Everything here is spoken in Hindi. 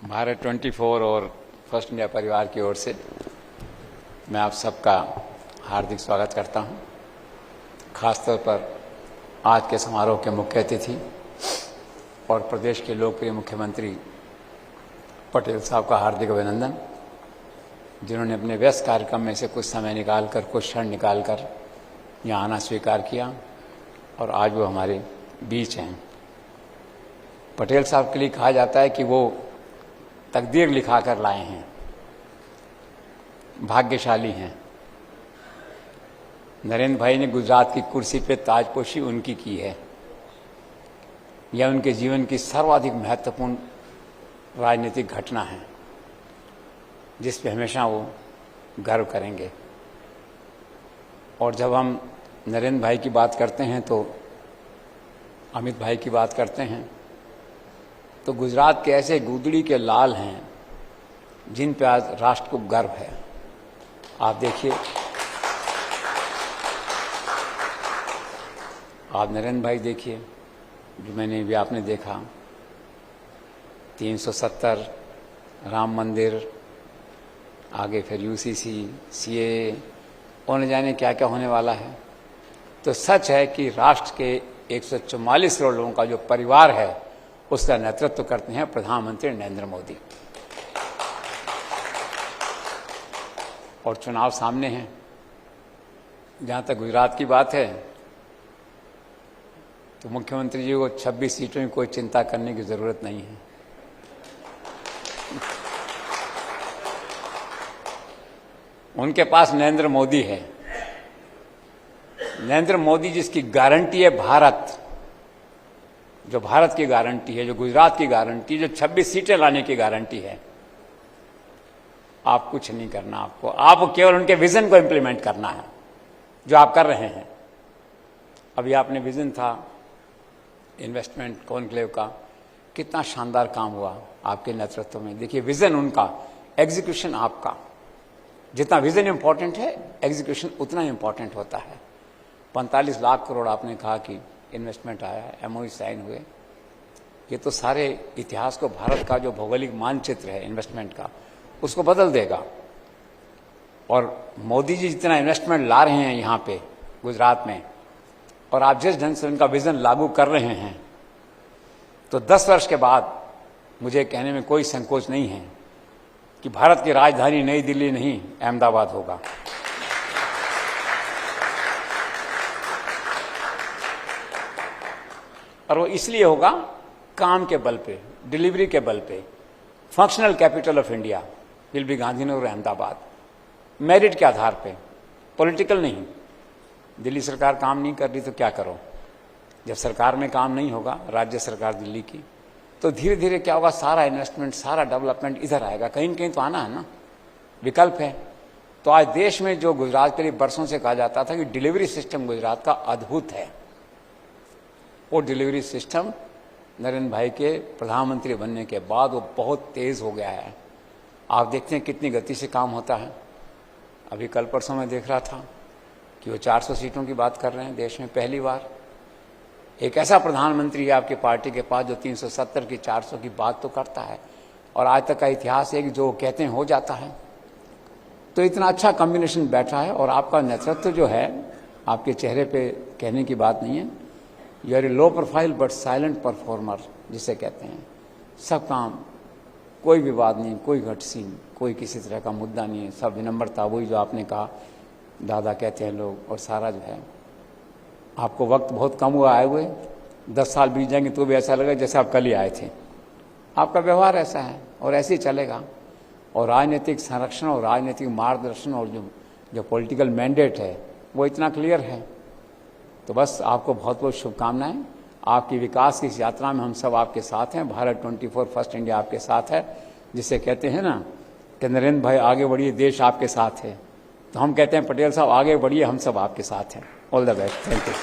भारत 24 और फर्स्ट इंडिया परिवार की ओर से मैं आप सबका हार्दिक स्वागत करता हूं। खासतौर पर आज के समारोह के मुख्य अतिथि और प्रदेश के लोकप्रिय मुख्यमंत्री पटेल साहब का हार्दिक अभिनंदन, जिन्होंने अपने व्यस्त कार्यक्रम में से कुछ समय निकालकर, कुछ क्षण निकालकर यहाँ आना स्वीकार किया और आज वो हमारे बीच हैं। पटेल साहब के लिए कहा जाता है कि वो तकदीर लिखा कर लाए हैं, भाग्यशाली हैं। नरेंद्र भाई ने गुजरात की कुर्सी पे ताजपोशी उनकी की है। यह उनके जीवन की सर्वाधिक महत्वपूर्ण राजनीतिक घटना है, जिस पे हमेशा वो गर्व करेंगे। और जब हम नरेंद्र भाई की बात करते हैं तो अमित भाई की बात करते हैं तो गुजरात के ऐसे गुदड़ी के लाल हैं जिन पे आज राष्ट्र को गर्व है। आप देखिए, आप नरेंद्र भाई देखिए, जो मैंने भी आपने देखा 370 राम मंदिर, आगे फिर यूसीसी, सीए और न जाने क्या क्या होने वाला है। तो सच है कि राष्ट्र के 144 करोड़ लोगों का जो परिवार है उसका नेतृत्व करते हैं प्रधानमंत्री नरेंद्र मोदी। और चुनाव सामने हैं। जहां तक गुजरात की बात है तो मुख्यमंत्री जी को 26 सीटों की कोई चिंता करने की जरूरत नहीं है। उनके पास नरेंद्र मोदी है। नरेंद्र मोदी जिसकी गारंटी है भारत, जो भारत की गारंटी है, जो गुजरात की गारंटी, जो 26 सीटें लाने की गारंटी है। आप कुछ नहीं करना, आपको केवल उनके विजन को इंप्लीमेंट करना है, जो आप कर रहे हैं। अभी आपने विजन था इन्वेस्टमेंट कॉन्क्लेव का, कितना शानदार काम हुआ आपके नेतृत्व में। देखिए, विजन उनका, एग्जीक्यूशन आपका। जितना विजन इंपॉर्टेंट है, एग्जीक्यूशन उतना इंपॉर्टेंट होता है। 45 लाख करोड़ आपने कहा कि इन्वेस्टमेंट आया है, एमओयू साइन हुए। ये तो सारे इतिहास को, भारत का जो भौगोलिक मानचित्र है इन्वेस्टमेंट का, उसको बदल देगा। और मोदी जी जितना इन्वेस्टमेंट ला रहे हैं यहाँ पे गुजरात में, और आप जिस ढंग से उनका विजन लागू कर रहे हैं, तो 10 वर्ष के बाद मुझे कहने में कोई संकोच नहीं है कि भारत की राजधानी नई दिल्ली नहीं, अहमदाबाद होगा। और वो इसलिए होगा काम के बल पे, डिलीवरी के बल पे। Functional capital of India will be Gandhinagar, Ahmedabad, merit के आधार पे, पॉलिटिकल नहीं। दिल्ली सरकार काम नहीं कर रही तो क्या करो? जब सरकार में काम नहीं होगा, राज्य सरकार दिल्ली की, तो धीरे धीरे क्या होगा, सारा इन्वेस्टमेंट, सारा डेवलपमेंट इधर आएगा। कहीं न कहीं तो आना है ना, विकल्प है। तो आज देश में जो गुजरात के लिए बरसों से कहा जाता था कि डिलीवरी सिस्टम गुजरात का अद्भुत है, वो डिलीवरी सिस्टम नरेंद्र भाई के प्रधानमंत्री बनने के बाद वो बहुत तेज हो गया है। आप देखते हैं कितनी गति से काम होता है। अभी कल परसों मैं देख रहा था कि वो 400 सीटों की बात कर रहे हैं देश में। पहली बार एक ऐसा प्रधानमंत्री है आपकी पार्टी के पास जो 370 की, 400 की बात तो करता है। और आज तक का इतिहास है कि जो कहते हैं हो जाता है। तो इतना अच्छा कॉम्बिनेशन बैठा है। और आपका नेतृत्व जो है, आपके चेहरे पे कहने की बात नहीं है, you are a low profile but silent performer, जिसे कहते हैं। सब काम, कोई विवाद नहीं, कोई घटसीन, कोई किसी तरह का मुद्दा नहीं है, सब विनम्रता, वही जो आपने कहा दादा कहते हैं लोग। और सारा जो है, आपको वक्त बहुत कम हुआ आए हुए, 10 साल बीत जाएंगे तो भी ऐसा लगेगा जैसे आप कल ही आए थे। आपका व्यवहार ऐसा है और ऐसे ही चलेगा। और राजनीतिक संरक्षण और राजनीतिक मार्गदर्शन और जो पॉलिटिकल मैंडेट है वो इतना क्लियर है। तो बस आपको बहुत बहुत शुभकामनाएं। आपकी विकास की इस यात्रा में हम सब आपके साथ हैं। भारत 24 फर्स्ट इंडिया आपके साथ है, जिसे कहते हैं ना कि नरेंद्र भाई आगे बढ़िए, देश आपके साथ है। तो हम कहते हैं पटेल साहब आगे बढ़िए, हम सब आपके साथ हैं। All the best, thank you.